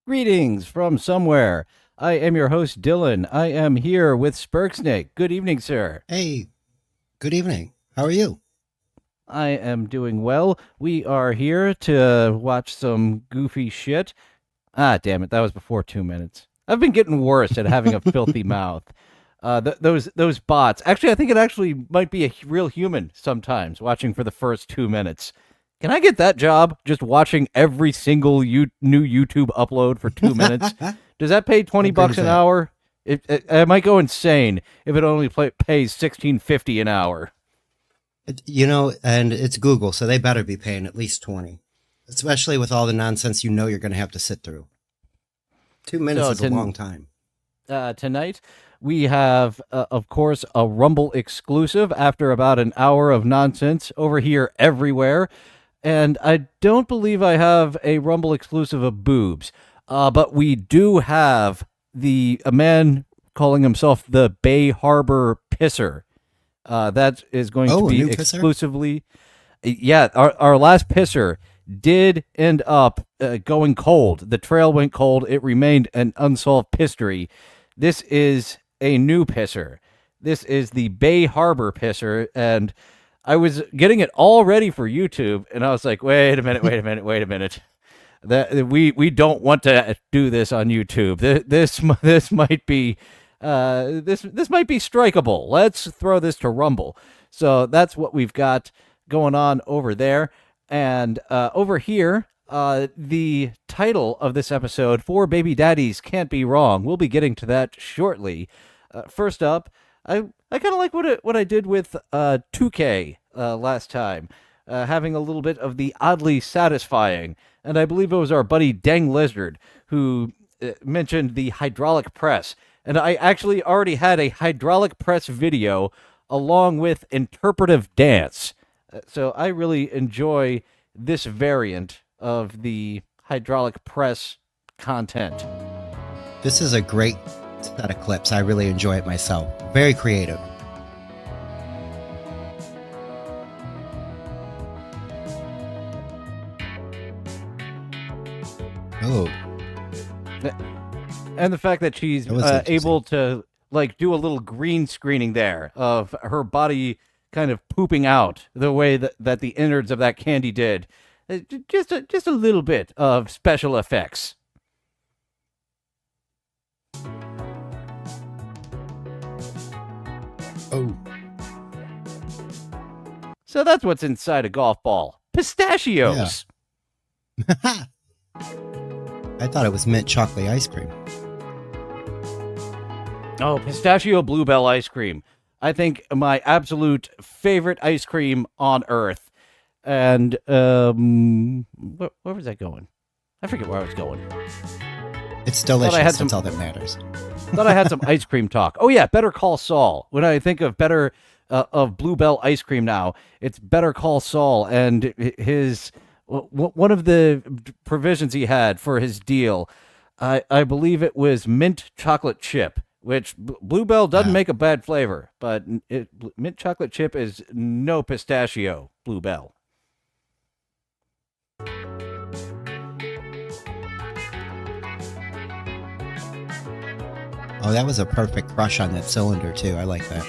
Greetings from somewhere. I am your host, Dylan. I am here with Sperg. Good evening, sir. Hey, good evening. How are you? I am doing well. We are here to watch some goofy shit. Ah, damn it. That was before 2 minutes. I've been getting worse at having a filthy mouth. Those bots. Actually, I think it actually might be a real human sometimes watching for the first 2 minutes. Can I get that job? Just watching every single new YouTube upload for 2 minutes? Does that pay 20 How great bucks is an that? hour? I might go insane if it only pays 16.50 an hour. And it's Google, so they better be paying at least 20, especially with all the nonsense you're going to have to sit through. 2 minutes So is a long time. tonight we have, of course, a Rumble exclusive after about an hour of nonsense over here everywhere. And I don't believe I have a Rumble exclusive of boobs, but we do have a man calling himself the Bay Harbor Pisser. That is going to Oh, a be new pisser? exclusively. Yeah, our last pisser did end up going cold. The trail went cold. It remained an unsolved mystery. This is a new pisser. This is the Bay Harbor Pisser, and I was getting it all ready for YouTube, and I was like, wait a minute, wait a minute, wait a minute. That we don't want to do this on YouTube. This might be this might be strikeable. Let's throw this to Rumble. So that's what we've got going on over there, and over here. The title of this episode, Four Baby Daddies Can't Be Wrong. We'll be getting to that shortly. First up, I kind of like what I did with 2K last time, having a little bit of the oddly satisfying, and I believe it was our buddy Dang Lizard who mentioned the hydraulic press, and I actually already had a hydraulic press video along with interpretive dance, so I really enjoy this variant of the hydraulic press content. This is a great set of clips. I really enjoy it myself. Very creative. Oh, And the fact that she's that was interesting. able to like do a little green screening there of her body kind of pooping out the way that the innards of that candy did. Just a little bit of special effects. Oh, So that's what's inside a golf ball. Pistachios. I thought it was mint chocolate ice cream. Oh, pistachio bluebell ice cream. I think my absolute favorite ice cream on earth. And where was I going? I forget where I was going. It's I had delicious. some That's all that matters. Thought I had some ice cream talk. Oh yeah, Better Call Saul. When I think of better of Bluebell ice cream now, it's Better Call Saul and his one of the provisions he had for his deal. I believe it was mint chocolate chip, which Bluebell doesn't Ah. make a bad flavor, but mint chocolate chip is no pistachio Bluebell. Oh, that was a perfect crush on that cylinder too. I like that.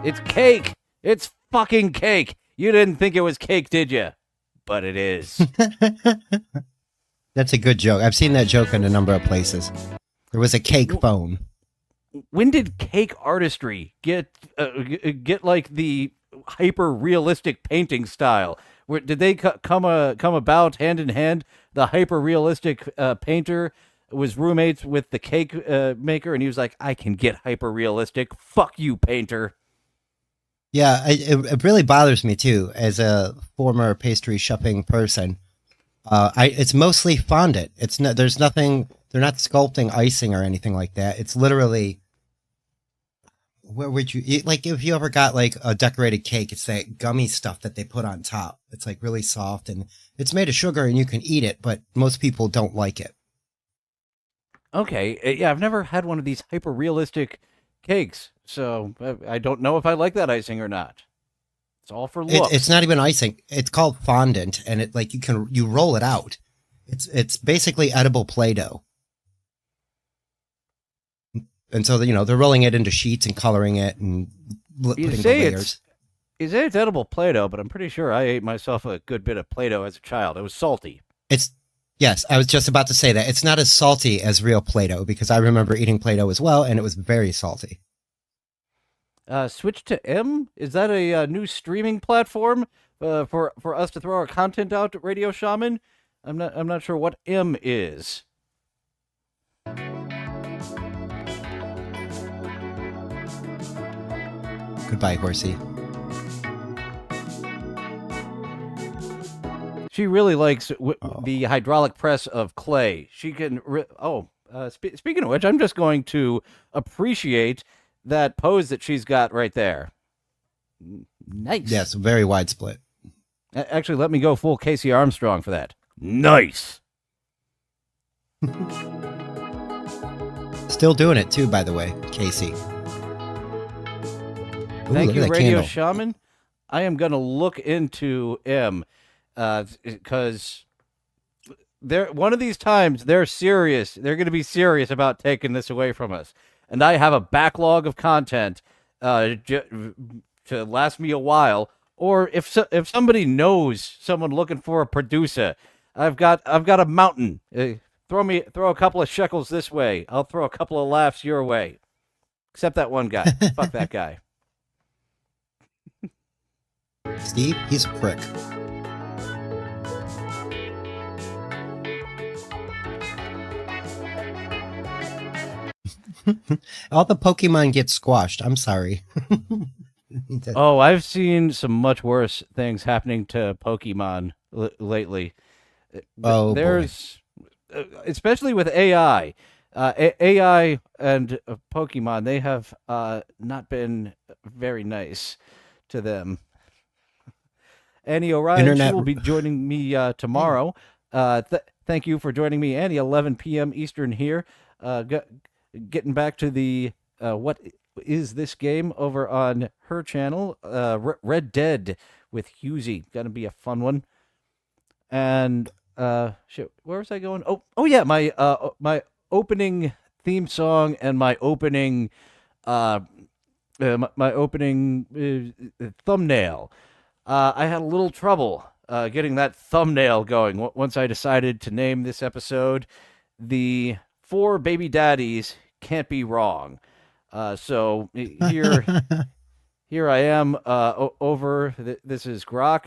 It's cake. It's fucking cake. You didn't think it was cake, did you? But it is. That's a good joke. I've seen that joke in a number of places. There was a cake phone. When did cake artistry get like the hyper realistic painting style? Where did they come about hand in hand? The hyper realistic painter was roommates with the cake maker, and he was like, "I can get hyper realistic. Fuck you, painter." Yeah, it really bothers me too, as a former pastry shopping person. It's mostly fondant. It's no, there's nothing. They're not sculpting icing or anything like that. It's literally. Where would you eat? Like if you ever got like a decorated cake, it's that gummy stuff that they put on top. It's like really soft and it's made of sugar and you can eat it, but most people don't like it. Okay, yeah, I've never had one of these hyper realistic cakes. So I don't know if I like that icing or not. It's all for looks. It's not even icing. It's called fondant, and it like you roll it out. It's basically edible Play-Doh. And so they're rolling it into sheets and coloring it and putting the layers. You say it's edible Play-Doh, but I'm pretty sure I ate myself a good bit of Play-Doh as a child. It was salty. Yes, I was just about to say that. It's not as salty as real Play-Doh, because I remember eating Play-Doh as well, and it was very salty. Switch to M? Is that a new streaming platform for us to throw our content out to Radio Shaman? I'm not sure what M is. Goodbye, horsey. She really likes the hydraulic press of clay. She can. Speaking of which, I'm just going to appreciate that pose that she's got right there. Nice. Yes, very wide split. Actually, let me go full Casey Armstrong for that. Nice. Still doing it too, by the way, Casey. Thank you, Radio Shaman. I am going to look into M. Because one of these times they're serious. They're going to be serious about taking this away from us. And I have a backlog of content to last me a while. Or if somebody knows someone looking for a producer, I've got a mountain. Throw a couple of shekels this way. I'll throw a couple of laughs your way. Except that one guy. Fuck that guy. Steve, he's a prick. All the Pokemon get squashed. I'm sorry. Oh, I've seen some much worse things happening to Pokemon lately. There's, especially with AI. AI and Pokemon, they have not been very nice to them. Annie O'Ryan, she will be joining me tomorrow. Thank you for joining me, Annie, 11 p.m. Eastern here. Getting back to the what is this game over on her channel, Red Dead with Husey. Gonna be a fun one. And shit, where was I going? Oh yeah, my opening theme song and my opening thumbnail. I had a little trouble getting that thumbnail going once I decided to name this episode the 4 Baby Daddies Can't Be Wrong. So here I am over. This is Grok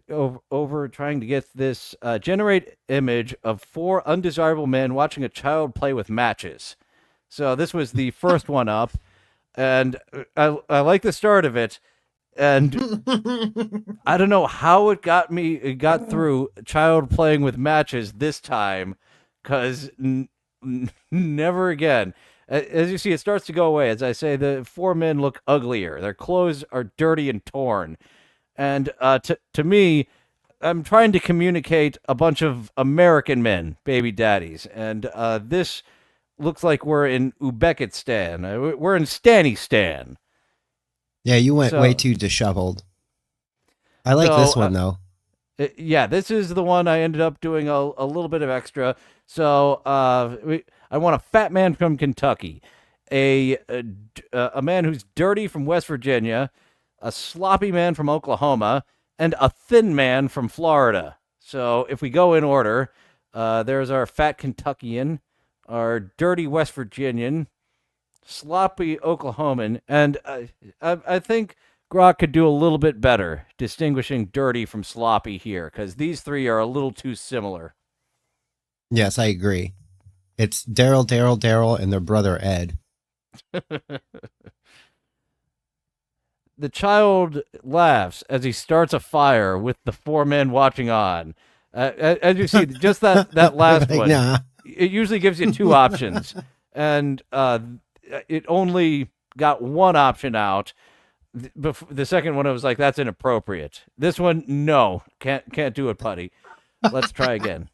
over trying to get this generate image of 4 undesirable men watching a child play with matches. So this was the first one up, and I like the start of it. And I don't know how it got through child playing with matches this time, because never again. As you see, it starts to go away. As I say, the 4 men look uglier. Their clothes are dirty and torn. And to me, I'm trying to communicate a bunch of American men, baby daddies. And this looks like we're in Uzbekistan. We're in Stanistan. Yeah, you went way too disheveled. I like this one, though. Yeah, this is the one I ended up doing a little bit of extra. So I want a fat man from Kentucky, a man who's dirty from West Virginia, a sloppy man from Oklahoma, and a thin man from Florida. So if we go in order, there's our fat Kentuckian, our dirty West Virginian, sloppy Oklahoman, and I think Grok could do a little bit better distinguishing dirty from sloppy here, because these 3 are a little too similar. Yes, I agree. It's Daryl, and their brother Ed. The child laughs as he starts a fire with the 4 men watching on. As you see, just that last one, it usually gives you 2 options, and it only got 1 option out. The second one, I was like, that's inappropriate. This one, no, can't do it, putty. Let's try again.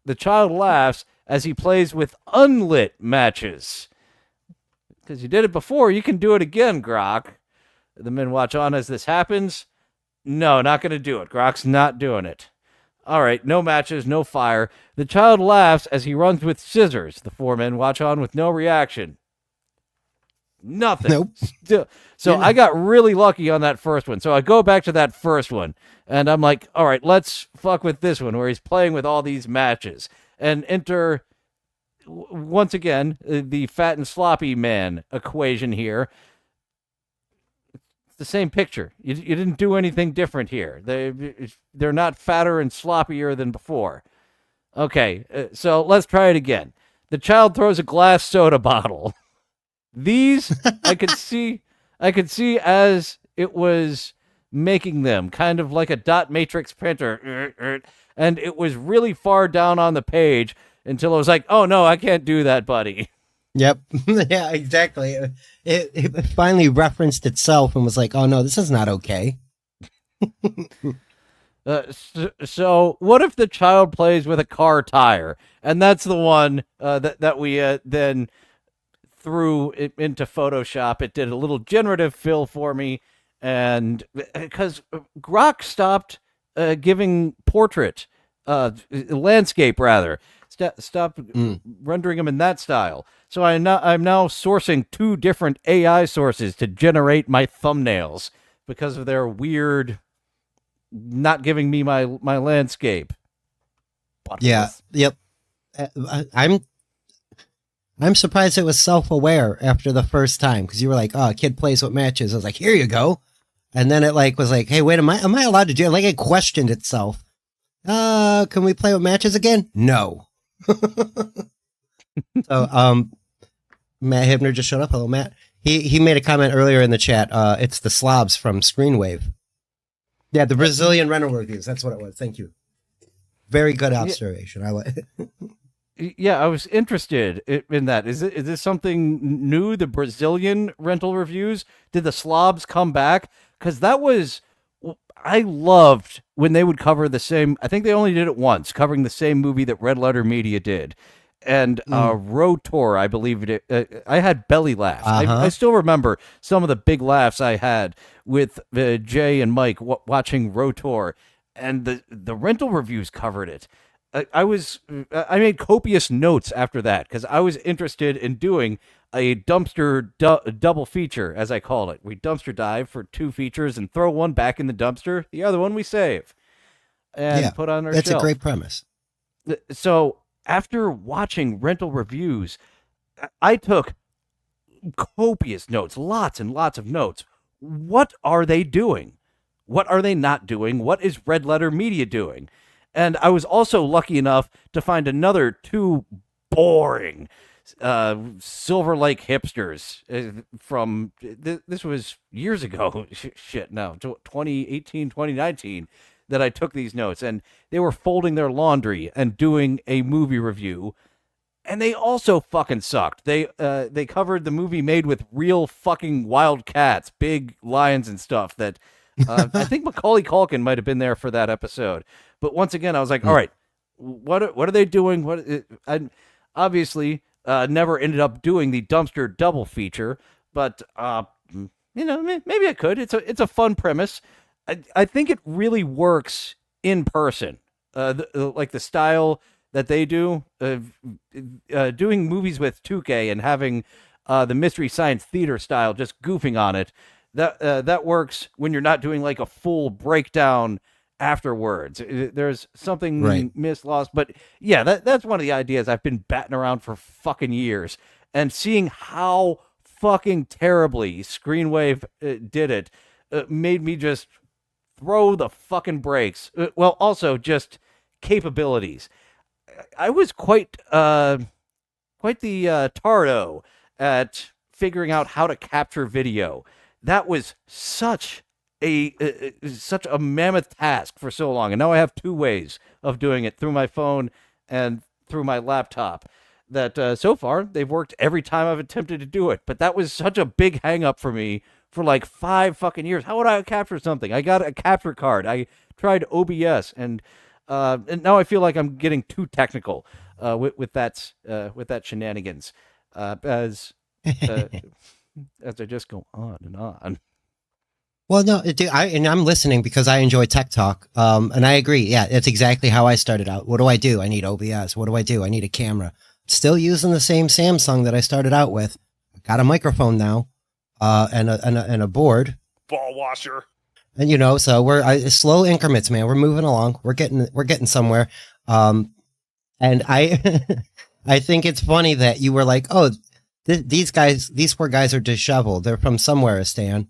The child laughs as he plays with unlit matches. Because you did it before, you can do it again, Grok. The men watch on as this happens. No, not going to do it. Grok's not doing it. All right, no matches, no fire. The child laughs as he runs with scissors. The four men watch on with no reaction. Nothing. Nope. Still. So I got really lucky on that first one. So I go back to that first one, and I'm like, all right, let's fuck with this one where he's playing with all these matches. And enter, once again, the fat and sloppy man equation here. The same picture. You didn't do anything different here. They're not fatter and sloppier than before. Okay, so let's try it again. The child throws a glass soda bottle. These I could see as it was making them, kind of like a dot matrix printer, and it was really far down on the page until I was like, "Oh no, I can't do that, buddy." Yep. Yeah, exactly. It finally referenced itself and was like, oh no, this is not okay. So what if the child plays with a car tire? And that's the one that we then threw it into Photoshop. It did a little generative fill for me. And because Grok stopped giving portrait, landscape rather, stopped rendering them in that style. So I'm now sourcing two different AI sources to generate my thumbnails because of their weird not giving me my landscape. Yeah. Yep. I'm surprised it was self-aware after the first time, because you were like, "Oh, a kid plays with matches." I was like, "Here you go," and then it was like, "Hey, wait, am I allowed to do it?" Like it questioned itself. Can we play with matches again? No. So, Matt Hibner just showed up. Hello, Matt. He made a comment earlier in the chat. It's the slobs from Screenwave. Yeah, the Brazilian rental reviews. That's what it was. Thank you. Very good observation. I like. Yeah, I was interested in that. Is this something new? The Brazilian rental reviews? Did the slobs come back? Because that was, I loved when they would cover the same. I think they only did it once, covering the same movie that Red Letter Media did. And Rotor, I believe it. I had belly laughs. I still remember some of the big laughs I had with Jay and Mike watching Rotor, and the rental reviews covered it. I made copious notes after that because I was interested in doing a dumpster double feature, as I call it. We dumpster dive for two features and throw one back in the dumpster. The other one we save and put on our shelf. That's a great premise. So after watching rental reviews, I took copious notes, lots and lots of notes. What are they doing? What are they not doing? What is Red Letter Media doing? And I was also lucky enough to find another two boring Silver Lake hipsters from, this was years ago, 2018, 2019, that I took these notes. And they were folding their laundry and doing a movie review. And they also fucking sucked. They covered the movie made with real fucking wild cats, big lions and stuff that... I think Macaulay Culkin might have been there for that episode. But once again, I was like, all right, what are they doing? I obviously never ended up doing the dumpster double feature, but maybe I could. It's a fun premise. I think it really works in person. Like the style that they do, doing movies with 2K and having the Mystery Science Theater style, just goofing on it. That works when you're not doing like a full breakdown afterwards. There's something lost, but yeah, that's one of the ideas I've been batting around for fucking years, and seeing how fucking terribly Screenwave did it made me just throw the fucking brakes. Well, also just capabilities. I was quite the tardo at figuring out how to capture video. That was such a mammoth task for so long, and now I have two ways of doing it, through my phone and through my laptop. That so far they've worked every time I've attempted to do it, but that was such a big hang up for me for like 5 fucking years. How would I capture something? I got a capture card. I tried OBS, and now I feel like I'm getting too technical with that shenanigans. As uh, as I just go on and on. Well, no, I'm listening because I enjoy tech talk. And I agree. Yeah, it's exactly how I started out. What do? I need OBS. What do? I need a camera. Still using the same Samsung that I started out with. Got a microphone now, and a board. Ball washer. And so we're slow increments, man. We're moving along. We're getting somewhere. And I, I think it's funny that you were like, oh, these four guys are disheveled. They're from somewhere, Stan.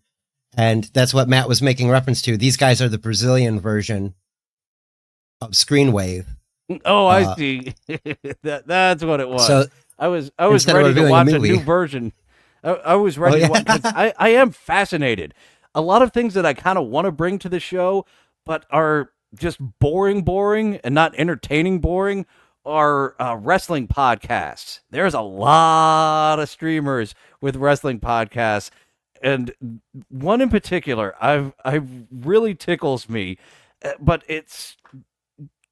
And that's what Matt was making reference to. These guys are the Brazilian version of Screenwave. Oh, I see. That's what it was. So I was ready to watch a new version. I was ready to watch. 'Cause I am fascinated. A lot of things that I kind of want to bring to the show, but are just boring, and not entertaining boring, are wrestling podcasts. There's a lot of streamers with wrestling podcasts. And one in particular, I really tickles me, but it's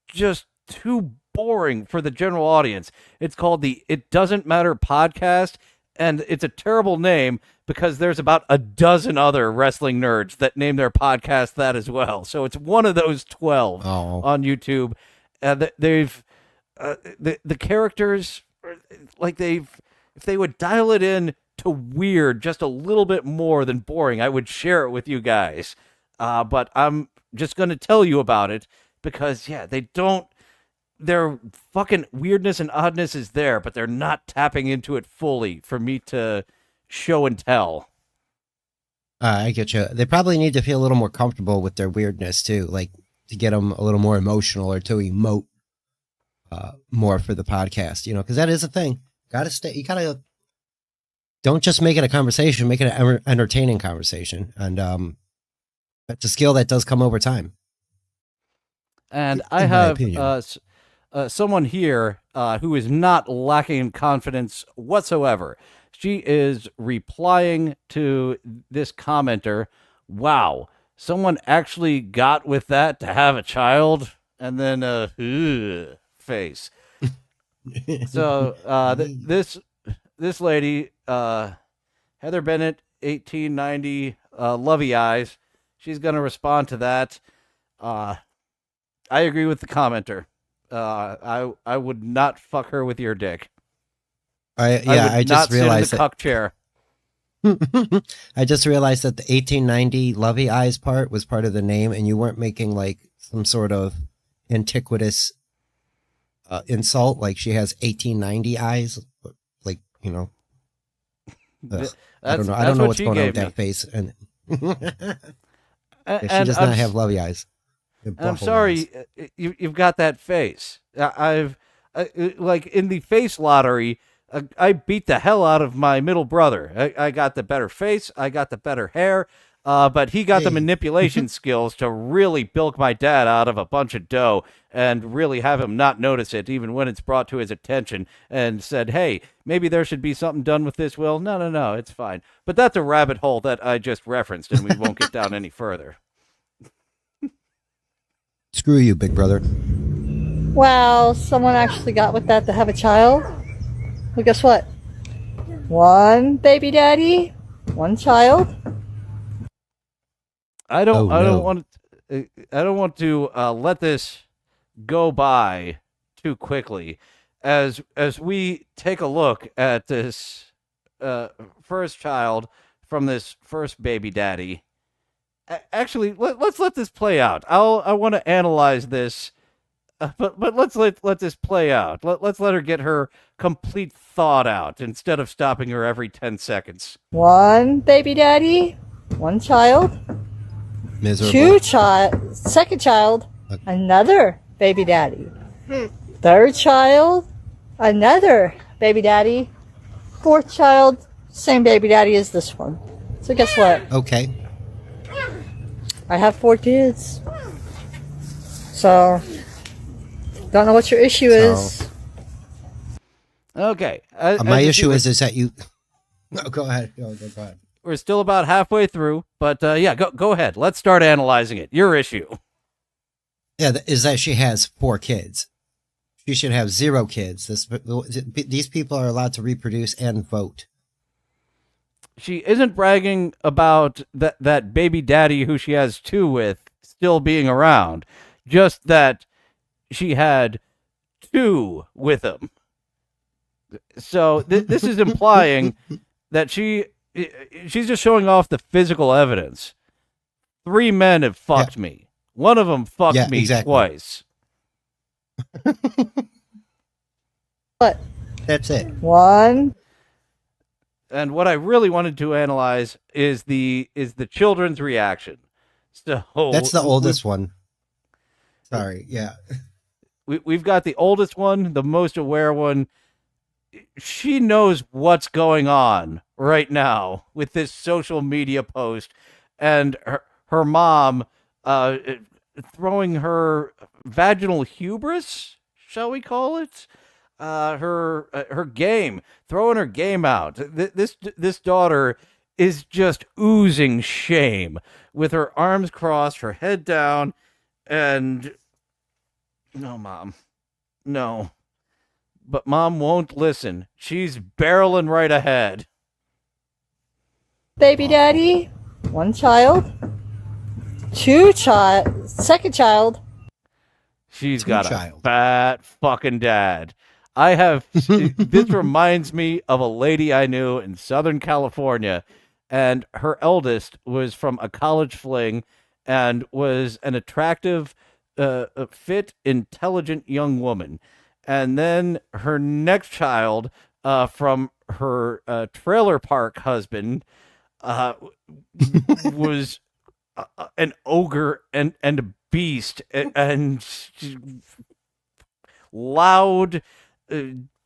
just too boring for the general audience. It's called the It Doesn't Matter podcast, and it's a terrible name because there's about a dozen other wrestling nerds that name their podcast that as well. So it's one of those 12 on YouTube. They've the characters, like if they would dial it in to weird just a little bit more than boring, I would share it with you guys. But I'm just going to tell you about it because, their fucking weirdness and oddness is there, but they're not tapping into it fully for me to show and tell. I get you. They probably need to feel a little more comfortable with their weirdness too, like to get them a little more emotional or to emote more for the podcast, because that is a thing. You gotta don't just make it a conversation, make it an entertaining conversation. And it's a skill that does come over time. And I have someone here who is not lacking in confidence whatsoever. She is replying to this commenter. Wow, someone actually got with that to have a child, and then face. So this lady, Heather Bennett, 1890, lovey eyes. She's gonna respond to that. I agree with the commenter. I would not fuck her with your dick. I just realized sit in the cuck chair. I just realized that the 1890 lovey eyes part was part of the name, and you weren't making like some sort of antiquitous insult, like she has 1890 eyes, like I don't know. I don't know what's going on with that face, and she does not have lovey eyes. I'm sorry, you've got that face. I've like in the face lottery, I beat the hell out of my middle brother. I got the better face, I got the better hair, but he got the manipulation skills to really bilk my dad out of a bunch of dough and really have him not notice it, even when it's brought to his attention, and said, hey, maybe there should be something done with this will. No, it's fine. But that's a rabbit hole that I just referenced, and we won't get down any further. Screw you, big brother. Well, someone actually got with that to have a child. Well, guess what? One baby daddy, one child. I don't want to let this go by too quickly as we take a look at this first child from this first baby daddy. Actually, let's let this play out. I want to analyze this, but let's let this play out. Let's let her get her complete thought out instead of stopping her every 10 seconds. One baby daddy, one child. Miserable. Second child, another baby daddy. Third child, another baby daddy. Fourth child, same baby daddy as this one. So guess what? Okay. I have 4 kids. So, don't know what your issue is. Okay. My issue is that you... No, go ahead. Go ahead. We're still about halfway through, but go ahead. Let's start analyzing it. Your issue. Yeah, is that she has 4 kids. She should have 0 kids. These people are allowed to reproduce and vote. she isn't bragging about that baby daddy who she has two with still being around, just that she had two with him. So this is implying that she's just showing off the physical evidence. 3 men have fucked me. One of them fucked me twice. What? That's it. One. And what I really wanted to analyze is the children's reaction. So that's the oldest one. Sorry, yeah. We've got the oldest one, the most aware one. She knows what's going on right now with this social media post, and her mom throwing her vaginal hubris, shall we call it? Her game, throwing her game out. This daughter is just oozing shame with her arms crossed, her head down, and no, Mom, no. But Mom won't listen. She's barreling right ahead. Baby daddy, 1 child, 2 child, second child. She's got a fat fucking dad. This reminds me of a lady I knew in Southern California, and her eldest was from a college fling and was an attractive, fit, intelligent young woman. And then her next child, from her trailer park husband, was an ogre and a beast and loud,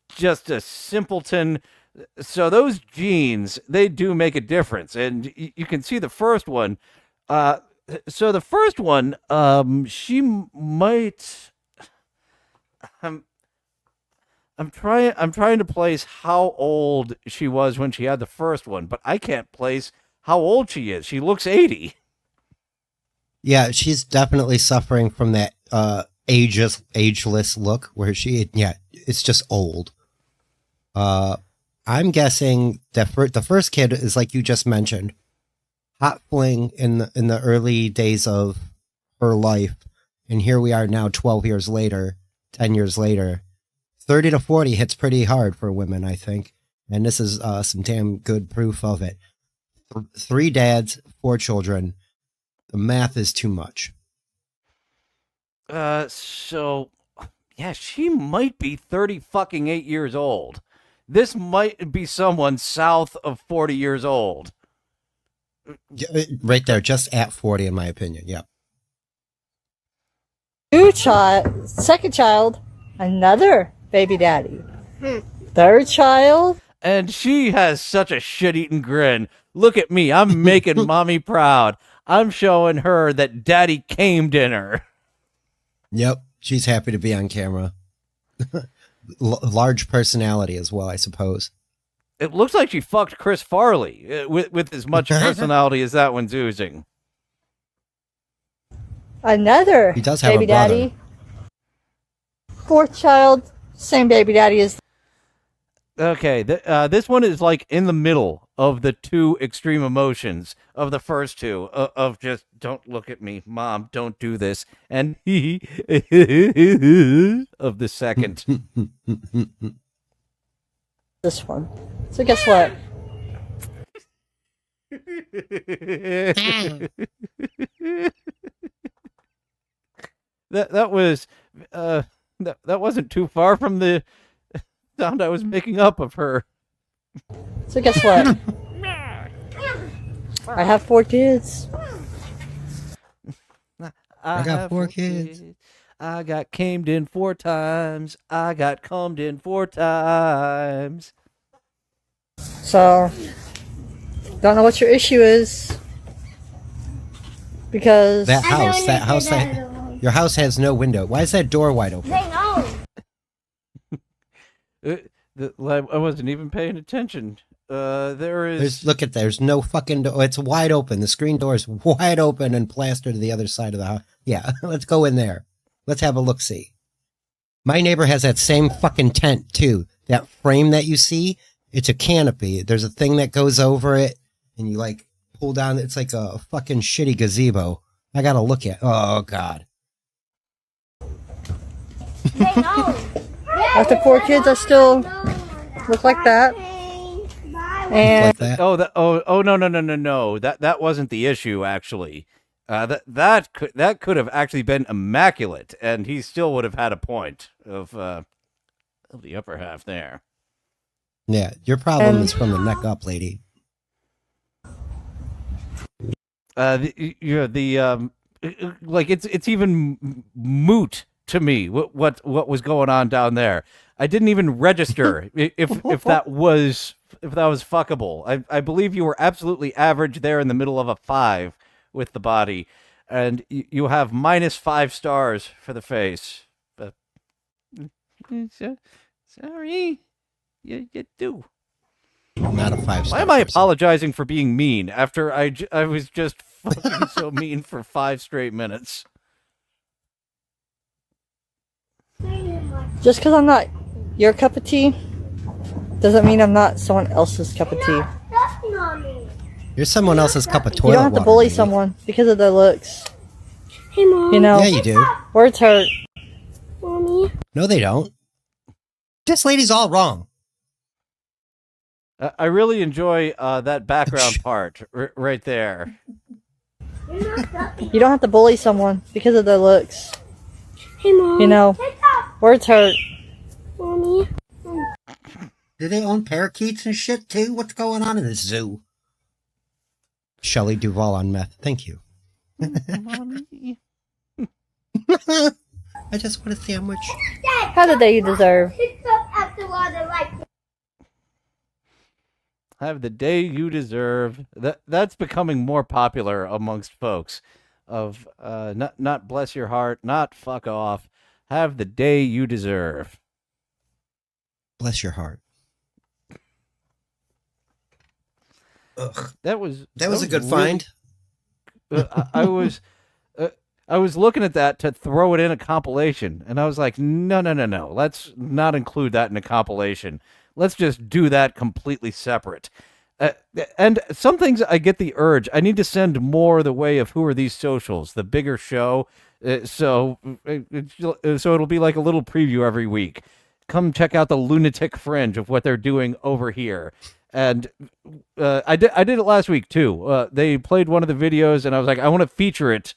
just a simpleton. So those genes, they do make a difference, and you can see the first one. So the first one, she might. I'm trying to place how old she was when she had the first one, but I can't place how old she is. She looks 80. Yeah, she's definitely suffering from that ageless look where it's just old. I'm guessing that the first kid is like you just mentioned, hot fling in the early days of her life, and here we are now 12 years later, 10 years later. 30 to 40 hits pretty hard for women, I think. And this is some damn good proof of it. 3 dads, 4 children. The math is too much. So, yeah, she might be 30 fucking 8 years old. This might be someone south of 40 years old. Right there, just at 40 in my opinion, yeah. 2 child, second child, another baby daddy. 3rd child. And she has such a shit-eating grin. Look at me. I'm making mommy proud. I'm showing her that daddy came dinner. Yep. She's happy to be on camera. Large personality as well, I suppose. It looks like she fucked Chris Farley with as much personality as that one's oozing. Another he does have baby a brother. daddy. 4th child. Same baby daddy as. Okay, this one is like in the middle of the 2 extreme emotions of the first 2, of just, don't look at me, Mom, don't do this, and of the second. This one. So guess what? that was that wasn't too far from the sound I was making up of her. So guess what? I have 4 kids. I got 4 kids. I got camed in 4 times. I got cummed in 4 times. So, don't know what your issue is. Because your house has no window. Why is that door wide open? They know. I wasn't even paying attention. There's no fucking door. It's wide open. The screen door is wide open and plastered to the other side of the house. Yeah, let's go in there. Let's have a look-see. My neighbor has that same fucking tent, too. That frame that you see, it's a canopy. There's a thing that goes over it. and you like pull down. It's like a fucking shitty gazebo. I gotta look at. Oh God. After 4 kids, I still look like that. And Like that. Oh no. That wasn't the issue actually. That could have actually been immaculate, and he still would have had a point of the upper half there. Yeah, your problem is from the neck up, lady. Like it's even moot to me what was going on down there. I didn't even register if that was fuckable. I believe you were absolutely average there in the middle of a 5 with the body, and you have -5 stars for the face. But sorry, you do. Not a 5-star. Why am I person. apologizing for being mean after I was just fucking so mean for 5 straight minutes? just because I'm not your cup of tea doesn't mean I'm not someone else's cup of tea. You're someone else's cup of toilet You don't have to water, bully lady. someone because of their looks. Hey, Mom. You know, Yeah, you do. words hurt. Mommy. No, they don't. This lady's all wrong. I really enjoy that background part right there. You don't have to bully someone because of their looks. Hey, Mom. You know, words hurt. Mommy. Do they own parakeets and shit too? What's going on in this zoo? Shelley Duvall on meth. Thank you. Mommy. I just want a sandwich. Have the day you deserve. Have the day you deserve. That's becoming more popular amongst folks. Of not bless your heart, not fuck off. Have the day you deserve. Bless your heart. Ugh. That was A good really- find. I was looking at that to throw it in a compilation, and I was like, no. Let's not include that in a compilation. Let's just do that completely separate. And some things I get the urge. I need to send more the way of Who Are These Socials, the bigger show. So it'll be like a little preview every week. Come check out the lunatic fringe of what they're doing over here. And I did it last week too. They played one of the videos, and I was like, I want to feature it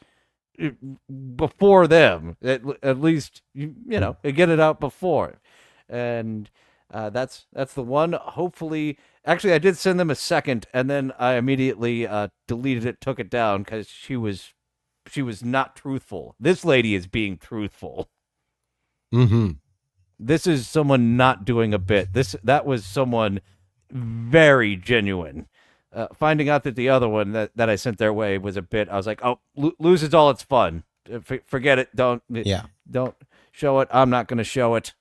before them. At least you know, get it out before. And that's the one. Hopefully, actually, I did send them a second, and then I immediately deleted it, took it down because she was not truthful. This lady is being truthful. Mm-hmm. This is someone not doing a bit. That was someone very genuine. Finding out that the other one that I sent their way was a bit, I was like, oh, loses all its fun. Forget it. Don't show it. I'm not going to show it.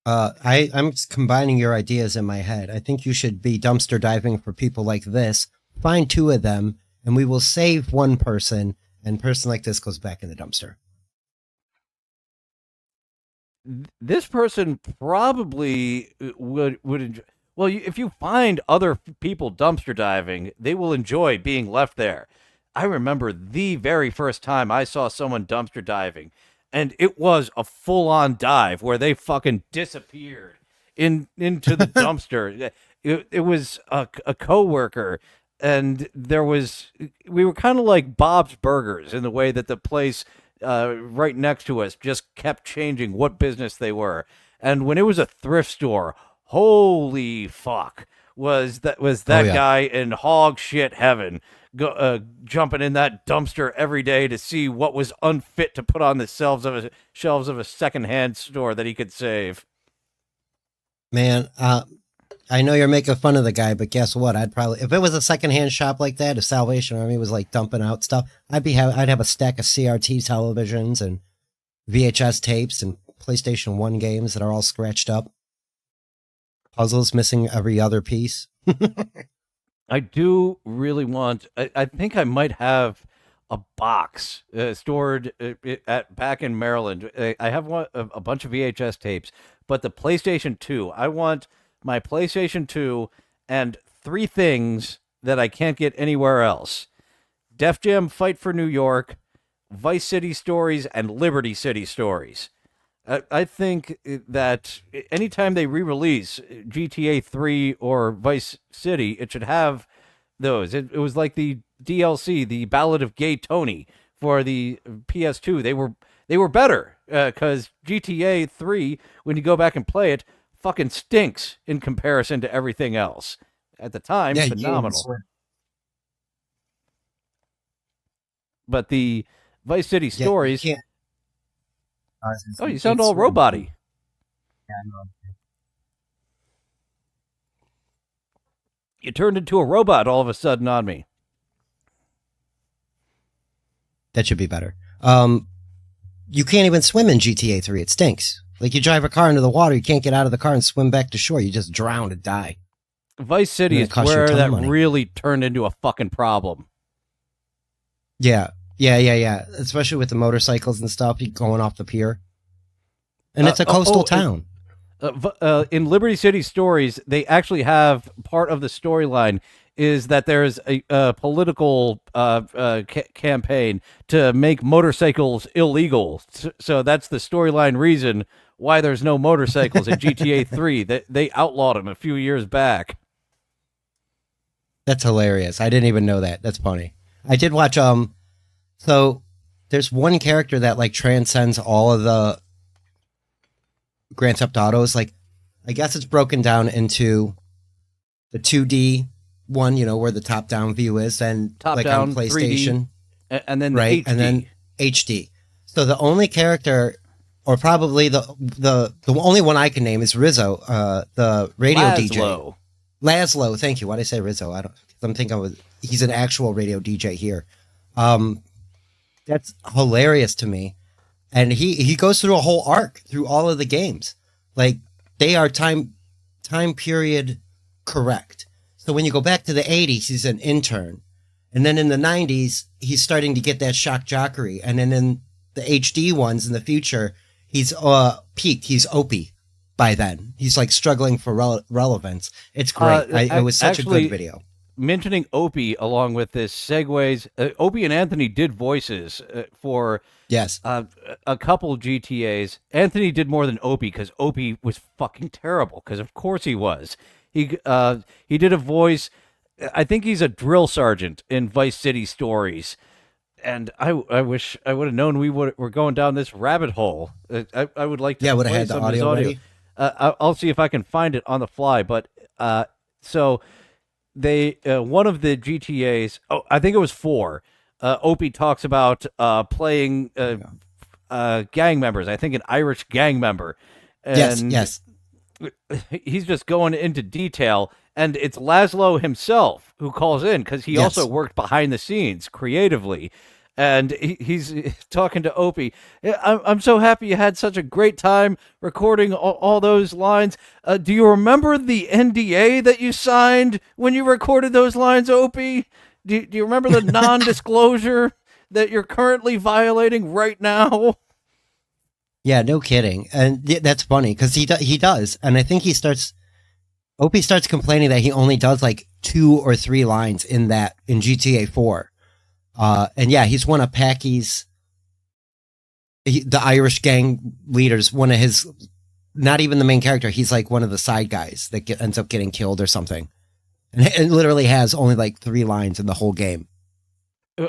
I'm just combining your ideas in my head. I think you should be dumpster diving for people like this. Find 2 of them, and we will save one person, and person like this goes back in the dumpster. This person probably would enjoy. Well, if you find other people dumpster diving, they will enjoy being left there. I remember the very first time I saw someone dumpster diving, and it was a full-on dive where they fucking disappeared into the dumpster. It was a coworker, and we were kind of like Bob's Burgers in the way that the place right next to us just kept changing what business they were. And when it was a thrift store, holy fuck, was that guy in hog shit heaven, jumping in that dumpster every day to see what was unfit to put on the shelves of a secondhand store that he could save. Man, I know you're making fun of the guy, but guess what? I'd probably, if it was a secondhand shop like that, if Salvation Army was like dumping out stuff, I'd have a stack of CRT televisions and VHS tapes and PlayStation 1 games that are all scratched up. Puzzles missing every other piece. I do really want. I think I might have a box stored back in Maryland. I have a bunch of VHS tapes, but the PlayStation 2. I want my PlayStation 2 and three things that I can't get anywhere else: Def Jam Fight for New York, Vice City Stories, and Liberty City Stories. I think that anytime they re-release GTA 3 or Vice City, it should have those. It was like the DLC, the Ballad of Gay Tony for the PS2. They were better because GTA 3, when you go back and play it, fucking stinks in comparison to everything else. At the time, phenomenal. But the Vice City Stories. You sound all robot-y. Yeah, I know. You turned into a robot all of a sudden on me. That should be better. You can't even swim in GTA 3. It stinks. Like, you drive a car into the water, you can't get out of the car and swim back to shore. You just drown and die. Vice City is where that really turned into a fucking problem. Yeah. Especially with the motorcycles and stuff, you going off the pier. And it's a coastal town. In Liberty City Stories, they actually have part of the storyline is that there's a political campaign to make motorcycles illegal. So that's the storyline reason why there's no motorcycles in GTA 3. They outlawed them a few years back. That's hilarious. I didn't even know that. That's funny. I did watch so there's one character that like transcends all of the Grand Theft Autos. Like, I guess it's broken down into the 2D one, you know, where the top-down view is, and top like down, on PlayStation, 3D, and then right, HD. and then HD. So the only character, or probably the only one I can name is Rizzo, the radio DJ. Laszlo, thank you. Why did I say Rizzo? I'm thinking he's an actual radio DJ here. That's hilarious to me. And he goes through a whole arc through all of the games. Like, they are time period correct. So when you go back to the 80s, he's an intern. And then in the 90s, he's starting to get that shock jockery. And then in the HD ones in the future, he's peaked. He's Opie by then. He's like struggling for relevance. It's great. It was such a good video. Mentioning Opie along with this segues, Opie and Anthony did voices for a couple GTAs. Anthony did more than Opie because Opie was fucking terrible, because of course he was. He did a voice. I think he's a drill sergeant in Vice City Stories, and I wish I would have known we're going down this rabbit hole. I would like to would have had the audio ready. I'll see if I can find it on the fly. But so they one of the GTAs. Oh, I think it was 4. Opie talks about playing gang members. I think an Irish gang member. And yes. He's just going into detail, and it's Laszlo himself who calls in because he also worked behind the scenes creatively, and he's talking to Opie. I'm so happy you had such a great time recording all those lines. Do you remember the NDA that you signed when you recorded those lines, Opie? Do you remember the non-disclosure that you're currently violating right now? Yeah, no kidding. And that's funny because he does. And I think Opie starts complaining that he only does like 2 or 3 lines in GTA 4. And yeah, he's one of Packy's, the Irish gang leaders, one of his, not even the main character. He's like one of the side guys that ends up getting killed or something. And it literally has only like 3 lines in the whole game.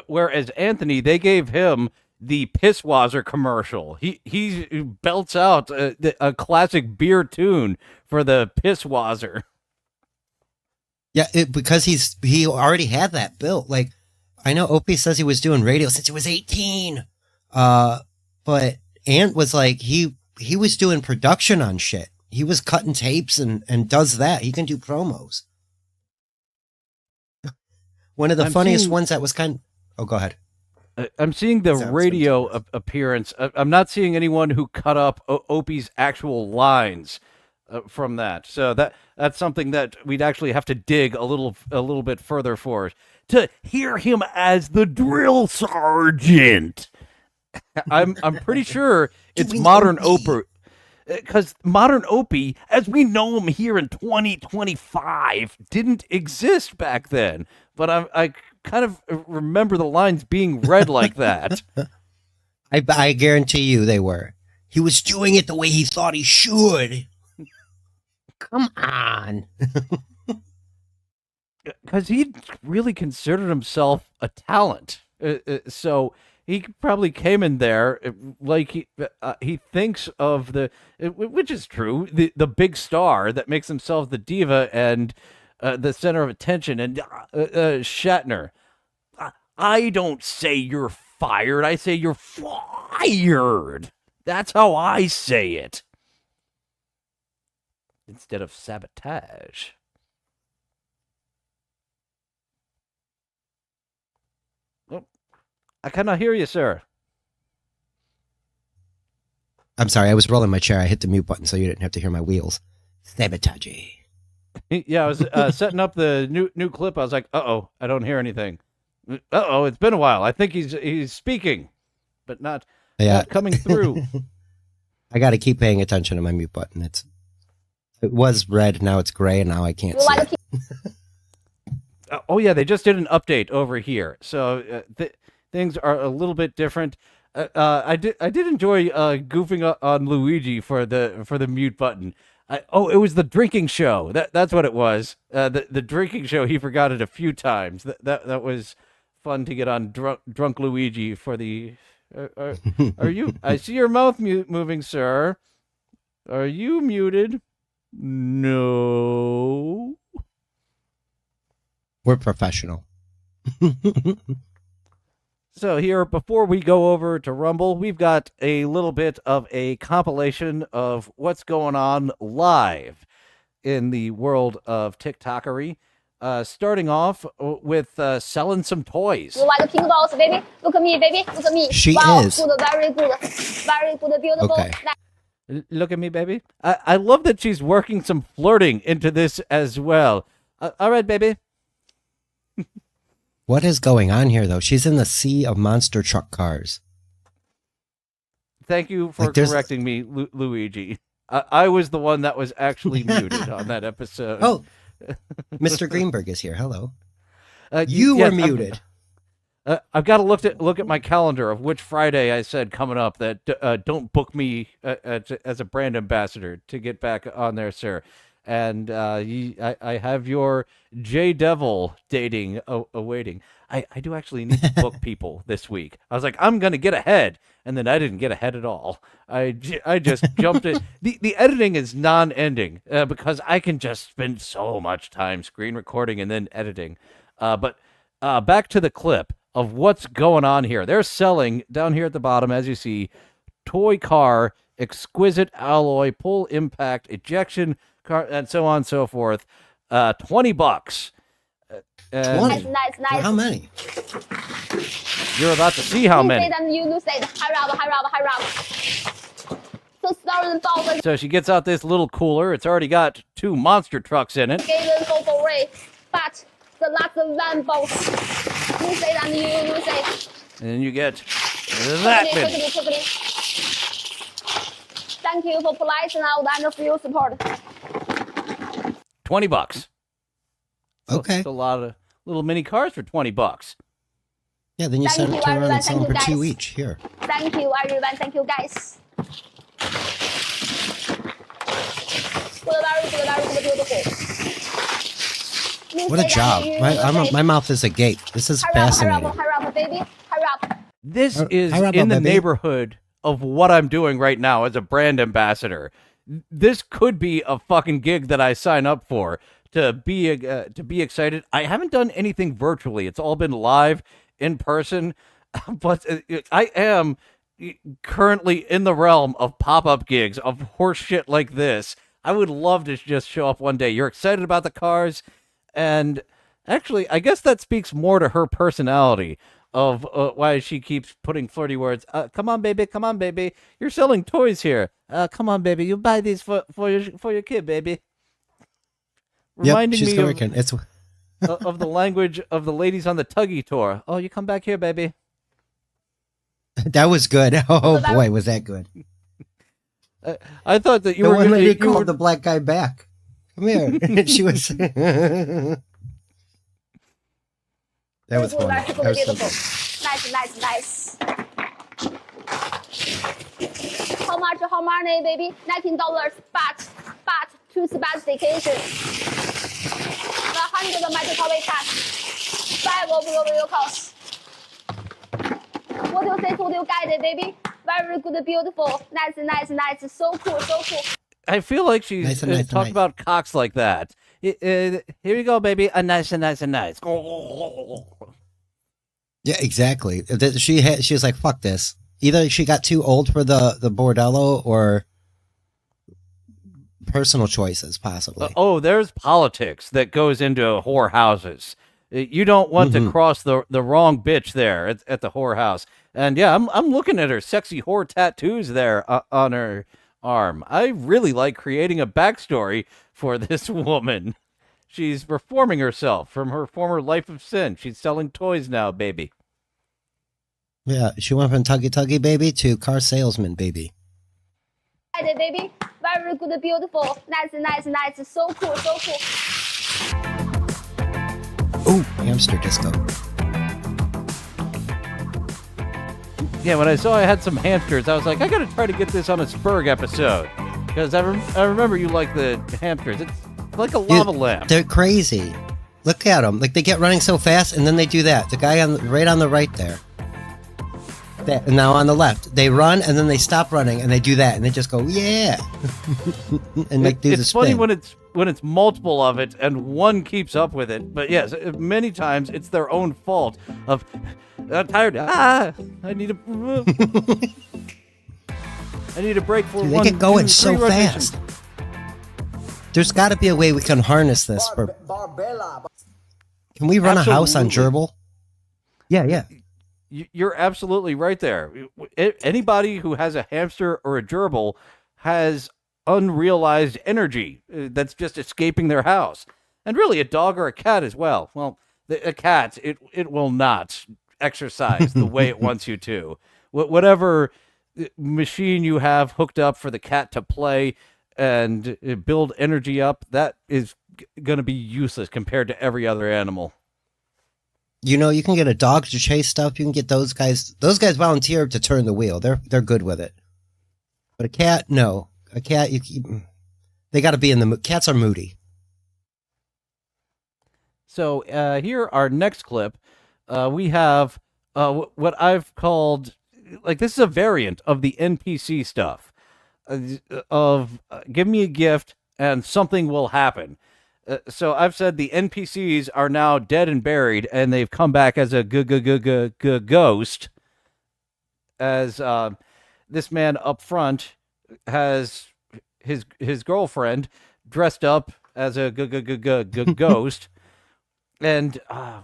Whereas Anthony, they gave him the Pisswazzer commercial. He belts out a classic beer tune for the Pisswazzer. Yeah, because he already had that built. Like, I know Opie says he was doing radio since he was 18. But Ant was like, he was doing production on shit. He was cutting tapes and does that. He can do promos. One of the funniest ones that was oh, go ahead. I'm seeing the radio appearance. I'm not seeing anyone who cut up Opie's actual lines from that. So that's something that we'd actually have to dig a little bit further for to hear him as the drill sergeant. I'm pretty sure it's modern Opie. Because modern Opie, as we know him here in 2025, didn't exist back then. But I kind of remember the lines being read like that. I guarantee you they were. He was doing it the way he thought he should. Come on. Because he really considered himself a talent. So he probably came in there like he thinks of which is true, the big star that makes himself the diva and the center of attention. And Shatner, I don't say you're fired. I say you're fired. That's how I say it. Instead of sabotage. I cannot hear you, sir. I'm sorry, I was rolling my chair. I hit the mute button so you didn't have to hear my wheels. Sabotage. Yeah, I was setting up the new clip. I was like, uh-oh, I don't hear anything. Uh-oh, it's been a while. I think he's speaking, but not coming through. I got to keep paying attention to my mute button. It was red, now it's gray, and now I can't see it. Oh, yeah, they just did an update over here. So things are a little bit different. I did enjoy goofing on Luigi for the mute button. It was the drinking show. That's what it was. The drinking show. He forgot it a few times. That was fun to get on drunk Luigi for the. Are you? I see your mouth moving, sir. Are you muted? No. We're professional. So here, before we go over to Rumble, we've got a little bit of a compilation of what's going on live in the world of TikTokery. Starting off with selling some toys. You like the pink balls, baby? Look at me, baby. Look at me. She wow, is. Good, very good. Very good, beautiful. Okay. Look at me, baby. I love that she's working some flirting into this as well. All right, baby. What is going on here, though? She's in the sea of monster truck cars. Thank you for correcting me, Luigi. I was the one that was actually muted on that episode. Oh, Mr. Greenberg is here. Hello. You were muted. I've got to look at my calendar of which Friday I said coming up that don't book me as a brand ambassador to get back on there, sir. And I have your J Devil dating awaiting. I do actually need to book people this week. I was like, I'm gonna get ahead, and then I didn't get ahead at all. I just jumped in. The editing is non-ending because I can just spend so much time screen recording and then editing. But back to the clip of what's going on here. They're selling down here at the bottom, as you see, toy car, exquisite alloy, pull impact, ejection car, and so on and so forth. $20. Nice. For how many? You're about to see how many. You say hurry up. So sorry about So she gets out this little cooler. It's already got 2 monster trucks in it. go for it, but the last one both. You say and you say. And then you get that many. Quickly. Thank you for polite now and for your support. $20. Okay. That's a lot of little mini cars for $20. Yeah, then you Thank you, turn around and sell them for everyone. Thank you, $2 guys. each. Here. Thank you, everyone. Thank you, guys. Very good, beautiful. What a job. My mouth is agape. This is fascinating. Hurry up, baby. Hurry up. This is hurry up, in the baby. neighborhood of what I'm doing right now as a brand ambassador. This could be a fucking gig that I sign up for to be excited. I haven't done anything virtually. It's all been live in person, but I am currently in the realm of pop-up gigs of horse shit like this. I would love to just show up one day. You're excited about the cars, and actually, I guess that speaks more to her personality of why she keeps putting flirty words. Come on, baby. Come on, baby. You're selling toys here. Come on, baby. You buy these for your kid, baby. Reminding she's me working. It's of the language of the ladies on the tuggy tour. Oh, you come back here, baby. that was good. Oh boy, was that good. I thought that you The were one gonna, lady you called were- the black guy back. Come here. And she was. That was Very good, funny. very That was so beautiful. good. Nice. How much baby? $19, but to specification. The 100 microwave test. 5 of your cost. What do you say? What do you guide, baby? Very good, beautiful. Nice. So cool. I feel like she's Nice and nice and talked nice. about cocks like that. Here you go, baby. A nice. Yeah, exactly. She was like, "Fuck this." Either she got too old for the bordello, or personal choices, possibly. Oh, there's politics that goes into whorehouses. You don't want to cross the wrong bitch there at the whorehouse. And yeah, I'm looking at her sexy whore tattoos there on her arm. I really like creating a backstory for this woman. She's reforming herself from her former life of sin. She's selling toys now, baby. Yeah, she went from tuggy baby to car salesman baby. Baby, very good, beautiful. Nice. So cool. Ooh, hamster disco. Yeah, when I saw I had some hamsters, I was like, I gotta try to get this on a Sperg episode. Because I remember you like the hamsters. It's like a lava lamp. They're crazy. Look at them. Like, they get running so fast, and then they do that. The guy right on the right there. That, and now on the left. They run, and then they stop running, and they do that, and they just go, yeah. And like do the It's spin. funny when it's multiple of it and one keeps up with it. But yes, many times it's their own fault of I'm tired. I need a I need a break for Dude, one. they get going 2, so 3 rotations. fast. There's got to be a way we can harness this. Can we run a house on Absolutely. gerbil? Yeah. You're absolutely right there. Anybody who has a hamster or a gerbil has unrealized energy that's just escaping their house. And really, a dog or a cat as well. Well, a cat, it will not exercise the way it wants you to. Whatever machine you have hooked up for the cat to play and build energy up, that is going to be useless compared to every other animal. You know, you can get a dog to chase stuff. You can get those guys. Those guys volunteer to turn the wheel. They're good with it. But a cat, no. A cat, they got to be in the mood. Cats are moody. So here, our next clip, we have what I've called, like, this is a variant of the NPC stuff of give me a gift and something will happen. So I've said the NPCs are now dead and buried, and they've come back as a ghost. As this man up front has his girlfriend dressed up as a ghost, and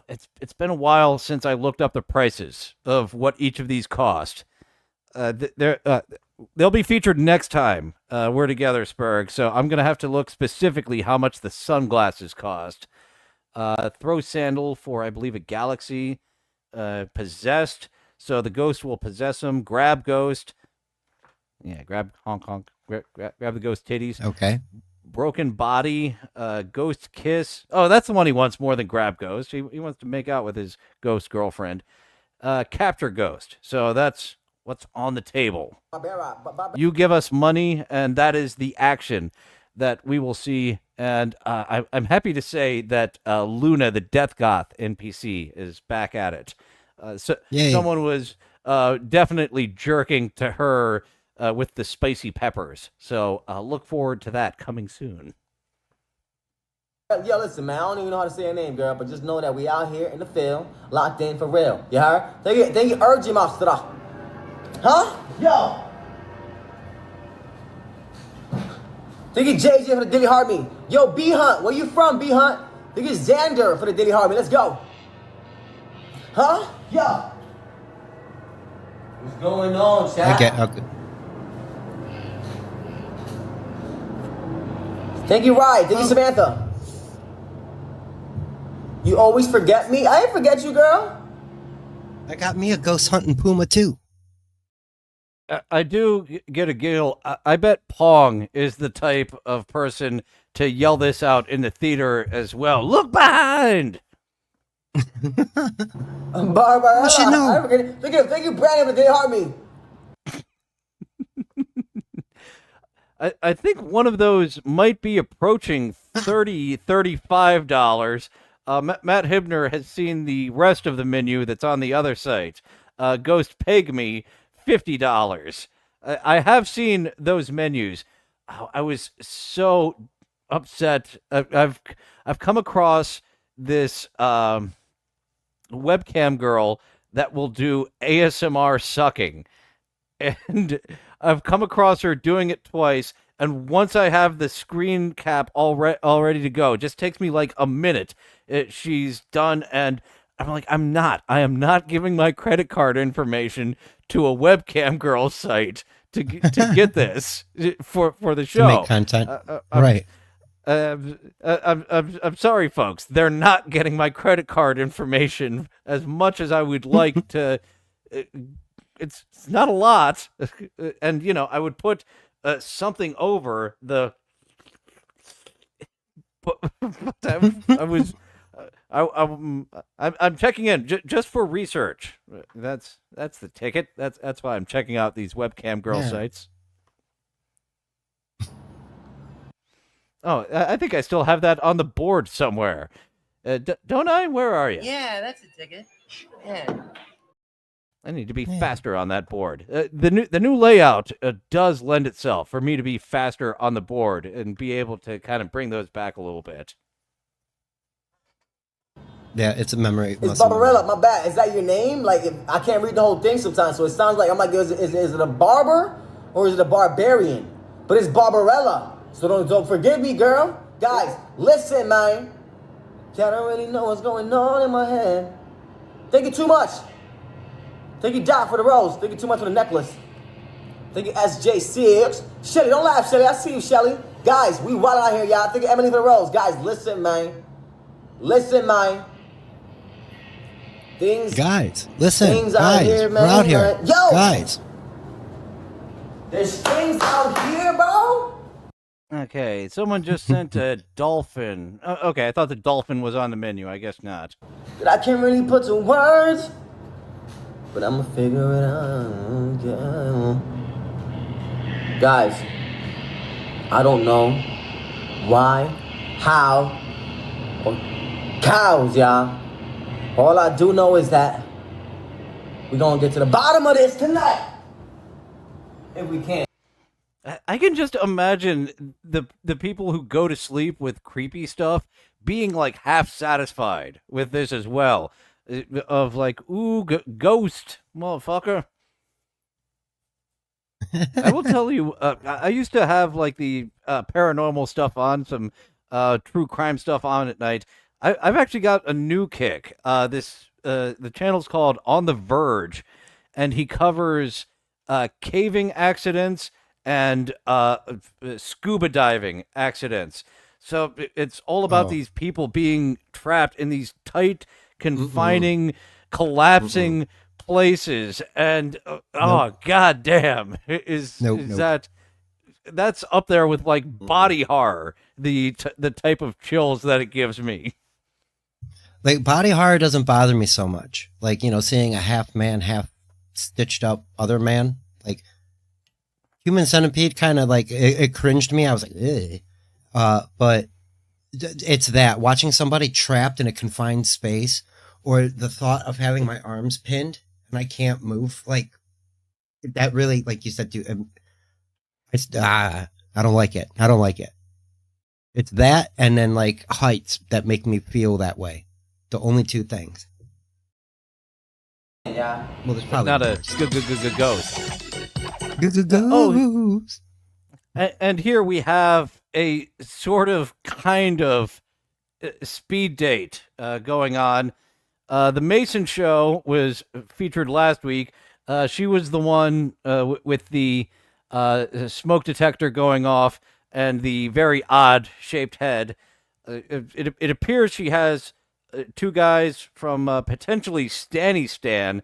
it's been a while since I looked up the prices of what each of these cost. They'll be featured next time we're together, Sperg. So I'm gonna have to look specifically how much the sunglasses cost. Throw sandal for, I believe, a galaxy. Possessed, so the ghost will possess him. Grab ghost. Yeah, grab honk. Grab the ghost titties. Okay. Broken body. Ghost kiss. Oh, that's the one he wants more than grab ghost. He wants to make out with his ghost girlfriend. Capture ghost. So that's what's on the table. You give us money, and that is the action that we will see. And I'm happy to say that Luna, the Death Goth NPC, is back at it. So Yay. someone was definitely jerking to her with the spicy peppers. So look forward to that coming soon. Yo, listen, man, I don't even know how to say your name, girl, but just know that we out here in the field, locked in for real. You heard? Thank you, urging master. Huh? Yo! Thank you, JJ, for the Dilly Harmony. Yo, B-Hunt, where you from, B-Hunt? Thank you, Xander, for the Dilly Harmony. Let's go. Huh? Yo! What's going on, chat? Okay. Thank you, Ryan. Thank you, Samantha. You always forget me? I ain't forget you, girl. I got me a ghost hunting puma too. I do get a giggle. I bet Pong is the type of person to yell this out in the theater as well. Look behind! Barbarella. What you know? Thank you, Brandon, for Daily Harmony. I think one of those might be approaching $35. Matt Hibner has seen the rest of the menu that's on the other site. Ghost Pygmy, $50. I have seen those menus. I was so upset. I've come across this webcam girl that will do ASMR sucking. And I've come across her doing it twice, and once I have the screen cap all ready to go, it just takes me like a minute. She's done, and I'm like, I am not giving my credit card information to a webcam girl site to get this for the show. To make content. Right. I'm sorry, folks. They're not getting my credit card information as much as I would like to. It's not a lot, and I would put something over the. But I'm checking in just for research. That's the ticket. That's why I'm checking out these webcam girl sites. Oh, I think I still have that on the board somewhere. Don't I? Where are you? Yeah, that's a ticket. Yeah. I need to be faster on that board. The new layout does lend itself for me to be faster on the board and be able to kind of bring those back a little bit. Yeah, it's a memory. It's Barbarella. My bad. Is that your name? Like, I can't read the whole thing sometimes, so it sounds like I'm like, is it a barber or is it a barbarian? But it's Barbarella. So don't forgive me, girl. Guys, listen, man. I don't really know what's going on in my head. Thank you too much. Thank you, Doc, for the rose. Thank you too much for the necklace. Thank you, SJ6. Shelly, don't laugh, Shelly. I see you, Shelly. Guys, we wild out here, y'all. Thank you, Emily, for the rose. Guys, listen, man. Listen, man. Guys, listen. Things guys, out here, man. we're out here. Man. Yo! Guys. There's things out here, bro. Okay, someone just sent a dolphin. Okay, I thought the dolphin was on the menu. I guess not. That I can't really put to words. But I'ma figure it out. Yeah. Guys, I don't know why, how, or cows, y'all. All I do know is that we're gonna get to the bottom of this tonight. If we can. I can just imagine the people who go to sleep with creepy stuff being like half satisfied with this as well. Of like, ooh, ghost, motherfucker. I will tell you, I used to have like the paranormal stuff on, some true crime stuff on at night. I've actually got a new kick. The channel's called On the Verge, and he covers caving accidents and scuba diving accidents. So it's all about these people being trapped in these tight, confining, collapsing places, and god damn, that's up there with like body horror, the type of chills that it gives me. Like, body horror doesn't bother me so much. Like, seeing a half man, half stitched up other man. Like, Human Centipede kind of like, it cringed me. I was like, ugh. But it's that, watching somebody trapped in a confined space, or the thought of having my arms pinned and I can't move, like, that really, like you said, dude, I don't like it. I don't like it. It's that, and then like heights that make me feel that way. The only two things. Yeah. Well, there's probably not a ghost. Ghost. And here we have a sort of kind of speed date going on. The Mason show was featured last week. She was the one with the smoke detector going off and the very odd shaped head. It appears she has two guys from potentially Stanny Stan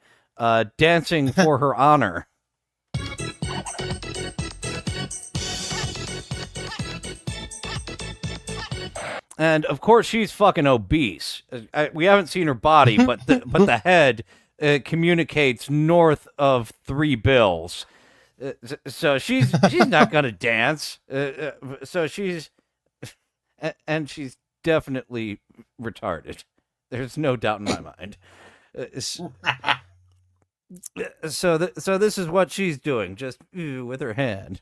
dancing for her honor. And of course, she's fucking obese. We haven't seen her body, but the head communicates north of 3 bills. So she's not gonna dance. So she's and she's definitely retarded. There's no doubt in my mind. So this is what she's doing, just with her hand.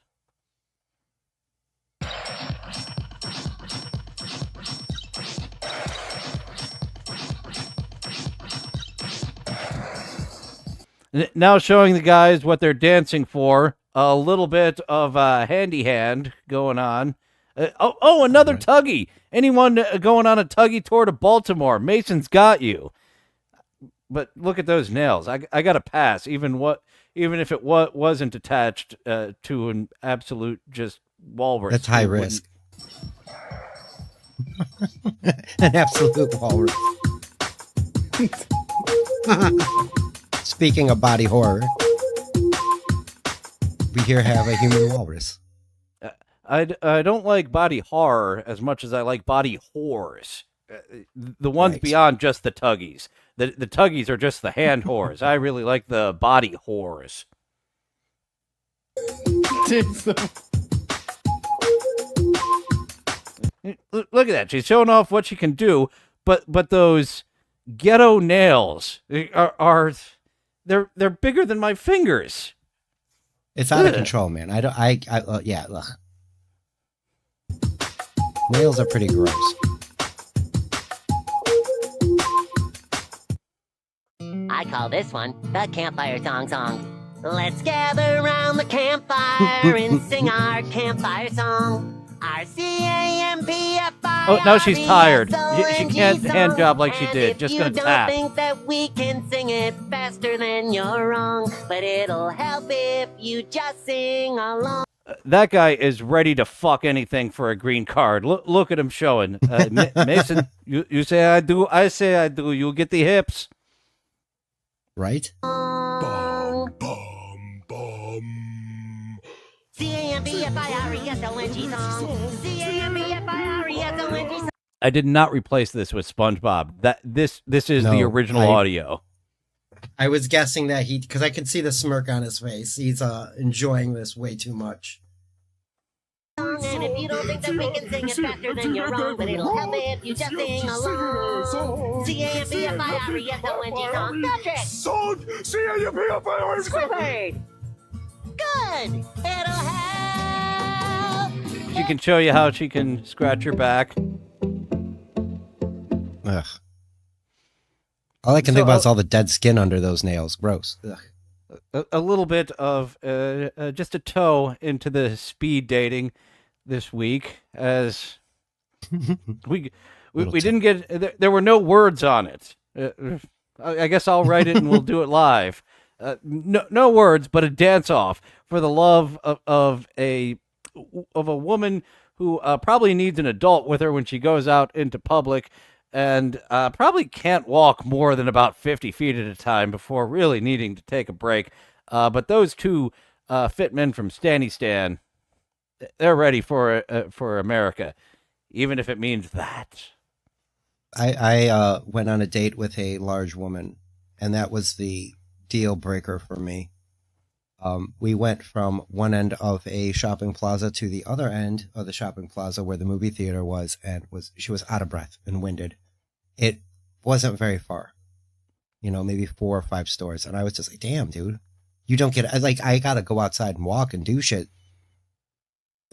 Now showing the guys what they're dancing for. A little bit of handy hand going on. Another tuggy. Anyone going on a tuggy tour to Baltimore? Mason's got you. But look at those nails. I got to pass. Even if it wasn't attached to an absolute just walrus. That's high risk. An absolute walrus. Speaking of body horror, we here have a human walrus. I don't like body horror as much as I like body whores. The ones beyond just the tuggies. The tuggies are just the hand whores. I really like the body whores. Look at that. She's showing off what she can do, but those ghetto nails are they're bigger than my fingers. It's out of control, man. Yeah, look. Nails are pretty gross. I call this one the campfire song. Let's gather around the campfire and sing our campfire song. R-C-A-M-P-F-I-R-E-S-O-N-G. Oh, now she's tired. She can't hand job like she did. Just gonna tap. If you don't think that we can sing it faster, then you're wrong. But it'll help if you just sing along. That guy is ready to fuck anything for a green card. Look at him showing. Mason, you say I do, I say I do. You get the hips. Right? C-A-M-P-F-I-R-E-S-O-N-G song. C-A-M-P-F-I-R-E-S-O-N-G song. I did not replace this with SpongeBob. This is the original audio. I was guessing that because I could see the smirk on his face. He's enjoying this way too much. And if you don't think that we can sing it faster, then you're wrong. But it'll help if you just sing along. C-A-M-P-F-I-R-E-S-O-N-G song. Patrick! Song! C-A-M-P-F-I-R-E-S-O-N-G! Squidward! Good! It'll help! She can show you how she can scratch your back. Ugh. All I can think about is all the dead skin under those nails. Gross. Ugh. A little bit of just a toe into the speed dating this week, as we didn't get there were no words on it. I guess I'll write it and we'll do it live. No words, but a dance off for the love of a woman who probably needs an adult with her when she goes out into public. And probably can't walk more than about 50 feet at a time before really needing to take a break. But those two fit men from Stanny Stan, they're ready for America, even if it means that. I went on a date with a large woman, and that was the deal breaker for me. We went from one end of a shopping plaza to the other end of the shopping plaza where the movie theater was, and she was out of breath and winded. It wasn't very far, maybe 4 or 5 stores. And I was just like, damn, dude, you don't get it. I got to go outside and walk and do shit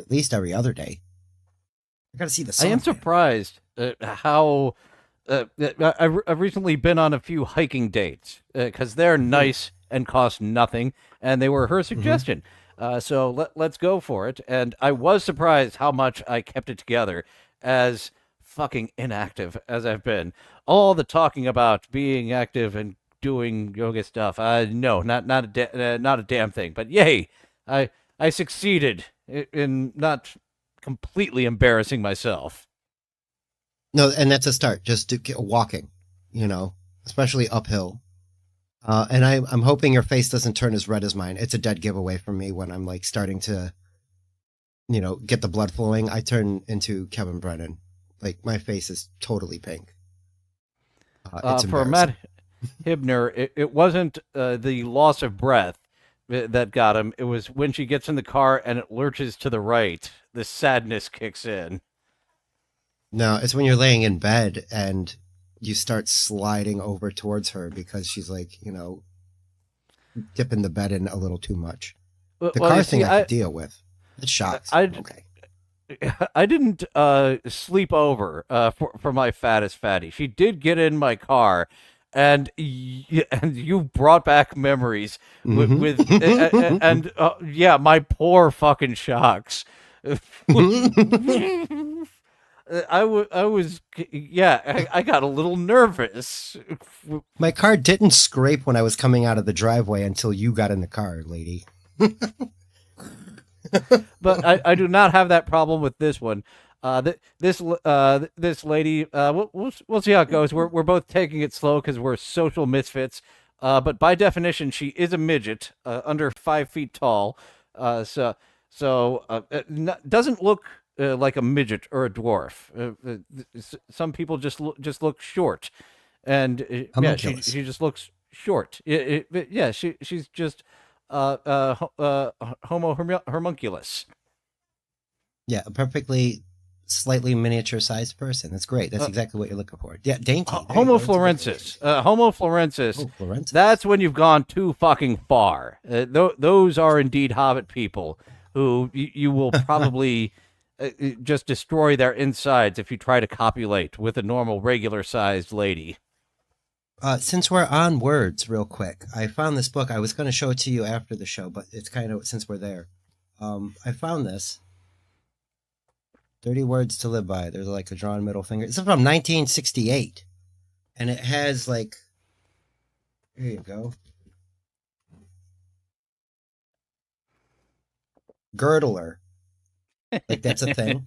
at least every other day. I got to see the sun. I am surprised how I've recently been on a few hiking dates because they're nice and cost nothing. And they were her suggestion. So let's go for it. And I was surprised how much I kept it together, as fucking inactive as I've been. All the talking about being active and doing yoga stuff. No, not a damn thing. But yay, I succeeded in not completely embarrassing myself. No, and that's a start. Just walking, especially uphill. And I'm hoping your face doesn't turn as red as mine. It's a dead giveaway for me when I'm starting to, get the blood flowing. I turn into Kevin Brennan. Like my face is totally pink. It's For embarrassing. Matt Hibner, it wasn't the loss of breath that got him. It was when she gets in the car and it lurches to the right. The sadness kicks in. No, it's when you're laying in bed and you start sliding over towards her because she's like, dipping the bed in a little too much. The Well, car you thing see, I could deal with. It shocks. I- Okay. I didn't sleep over for my fattest fatty. She did get in my car, and and you brought back memories with and yeah, my poor fucking shocks. I was yeah, I got a little nervous. My car didn't scrape when I was coming out of the driveway until you got in the car, lady. But I do not have that problem with this one. This lady, we'll see how it goes. We're both taking it slow because we're social misfits. But by definition, she is a midget, under 5 feet tall. Doesn't look like a midget or a dwarf. Some people just look short, and yeah, Homunculus. she just looks short. Yeah, she's just Homo homunculus. Yeah, a perfectly slightly miniature sized person. That's great. That's exactly what you're looking for. Yeah, dainty. There you Homo go. florensis. Homo florensis. Oh, Florensis. That's when you've gone too fucking far. Those are indeed hobbit people who you will probably just destroy their insides if you try to copulate with a normal, regular-sized lady. Since we're on words, real quick, I found this book. I was going to show it to you after the show, but it's kind of since we're there. I found this. 30 Words to Live By. There's like a drawn middle finger. It's from 1968. And it has like, here you go. Girdler. Like that's a thing.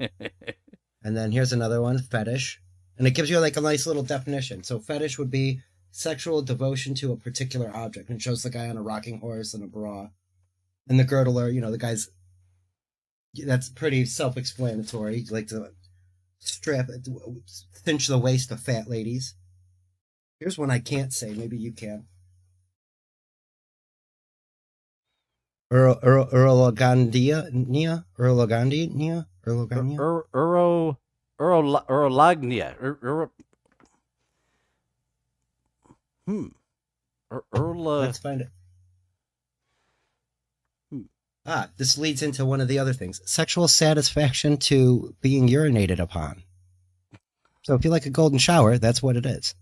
And then here's another one, fetish. And it gives you like a nice little definition. So fetish would be sexual devotion to a particular object. And it shows the guy on a rocking horse and a bra. And the girdler, the guy's, that's pretty self-explanatory. You like to cinch the waist of fat ladies. Here's one I can't say. Maybe you can. Urolagnia? Urolagnia. Let's find it. This leads into one of the other things. Sexual satisfaction to being urinated upon. So if you like a golden shower, that's what it is.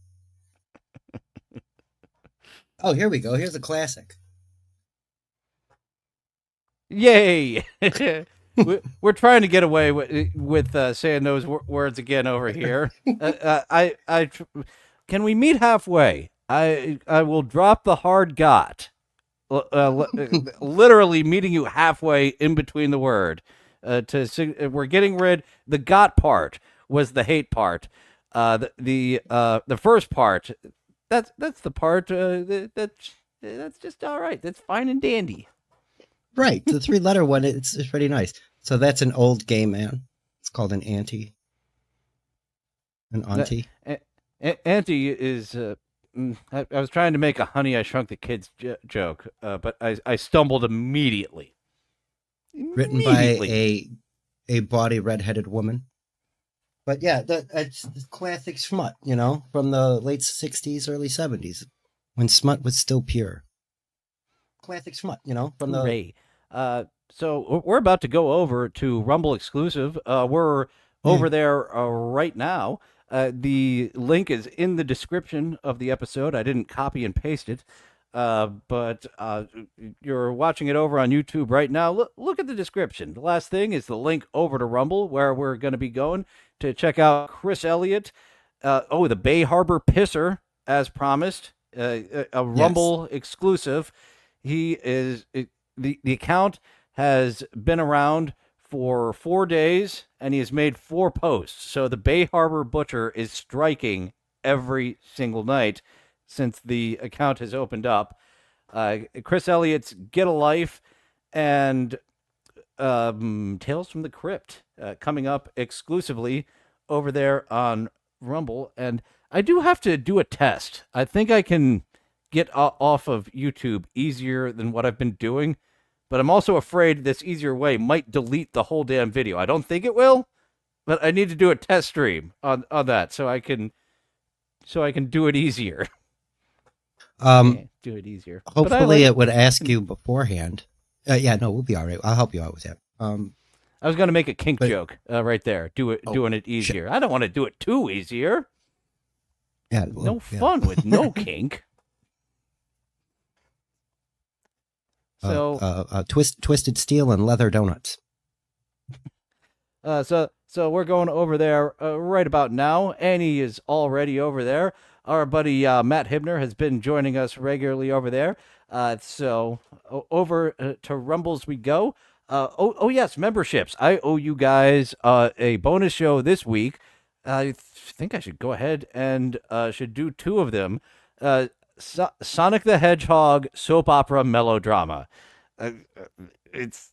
Oh, here we go. Here's a classic. Yay! We're trying to get away with saying those words again over here. Can we meet halfway? I will drop the hard got. Literally meeting you halfway in between the word. We're getting rid. The got part was the hate part. The first part, that's the part that's just all right. That's fine and dandy. Right, the 3-letter one. It's pretty nice. So that's an old gay man. It's called an auntie. An auntie. Auntie is. I was trying to make a Honey, I Shrunk the Kids joke, but I stumbled immediately. Written by a bawdy redheaded woman. But yeah, it's classic smut, from the late 60s, early 70s, when smut was still pure. Classic smut, from the... Hooray. So we're about to go over to Rumble exclusive. We're over there right now. The link is in the description of the episode. I didn't copy and paste it, but you're watching it over on YouTube right now. Look at the description. The last thing is the link over to Rumble, where we're going to be going to check out Chris Elliott. The Bay Harbor Pisser, as promised, a Rumble exclusive. He is the account has been around for 4 days, and he has made 4 posts. So the Bay Harbor Butcher is striking every single night since the account has opened up. Chris Elliott's Get a Life and Tales from the Crypt coming up exclusively over there on Rumble, and I do have to do a test. I think I can get off of YouTube easier than what I've been doing, but I'm also afraid this easier way might delete the whole damn video. I don't think it will, but I need to do a test stream on that so I can do it easier. Do it easier. Hopefully it would ask you beforehand. Yeah, no, we'll be all right. I'll help you out with that. I was going to make a kink joke right there. Doing it easier. I don't want to do it too easier. Yeah, no fun with no kink. So twisted steel and leather donuts. So we're going over there right about now. Annie is already over there. Our buddy Matt Hibner has been joining us regularly over there. So over to Rumbles we go. Oh yes, memberships. I owe you guys a bonus show this week. I think I should go ahead and should do 2 of them. Sonic the Hedgehog soap opera melodrama. It's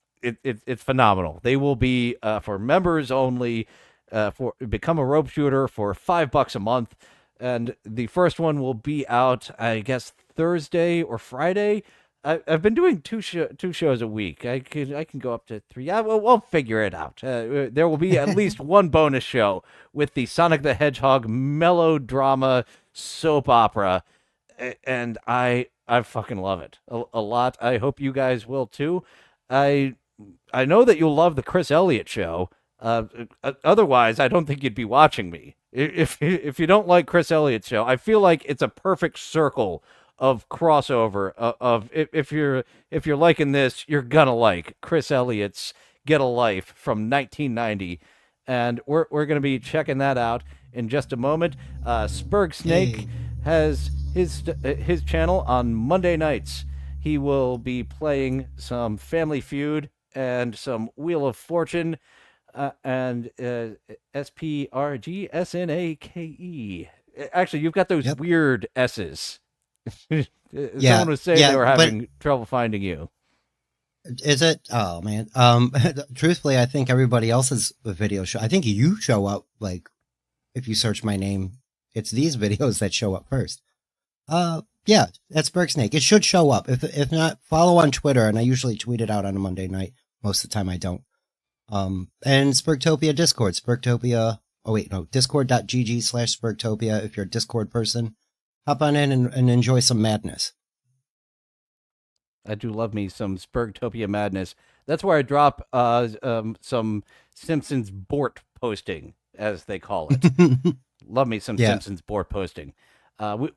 phenomenal. They will be for members only. For become a rope shooter for $5 a month, and the first one will be out, I guess, Thursday or Friday. I've been doing two shows a week. I can go up to 3. We'll figure it out. There will be at least one bonus show with the Sonic the Hedgehog melodrama soap opera, and I fucking love it a lot. I hope you guys will too. I know that you'll love the Chris Elliott show. Otherwise, I don't think you'd be watching me. If you don't like Chris Elliott's show, I feel like it's a perfect circle of crossover of if you're liking this, you're gonna like Chris Elliott's Get a Life from 1990, and we're gonna be checking that out in just a moment. Sperg Snake has his channel on Monday nights. He will be playing some Family Feud and some Wheel of Fortune. And SPRGSNAKE. Actually, you've got those weird S's. Someone was saying they were having trouble finding you. Is it? Oh man. Truthfully, I think everybody else's video show. I think you show up like if you search my name, it's these videos that show up first. Yeah, that's Sperg Snake. It should show up. If not, follow on Twitter, and I usually tweet it out on a Monday night. Most of the time, I don't. And Spergtopia Discord, discord.gg/Spergtopia. If you're a Discord person, hop on in and enjoy some madness. I do love me some Spergtopia madness. That's where I drop some Simpsons Bort posting, as they call it. Love me some Simpsons Bort posting.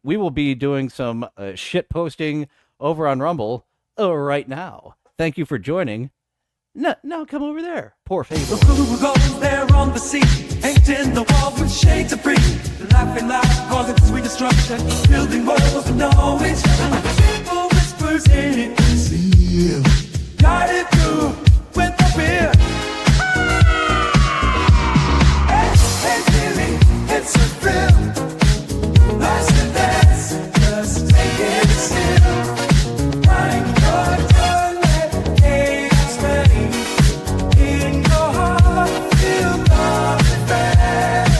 We will be doing some shit posting over on Rumble right now. Thank you for joining. No, come over there. Poor Fable. Who goes there on the seat? Painting the wall with shades of green. Laughing loud, causing sweet destruction. Building walls with no instruction. People whispers in his ear. Guided through with the fear. Hey, Billy, it's a thrill. Lost in dance, just take it still. Find your tongue, let chaos reign. In your heart, feel love and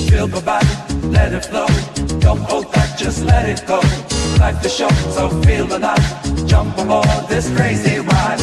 feel the body, let it flow. Don't hold back, just let it go. Life is short, so feel the night. Jump aboard this crazy ride.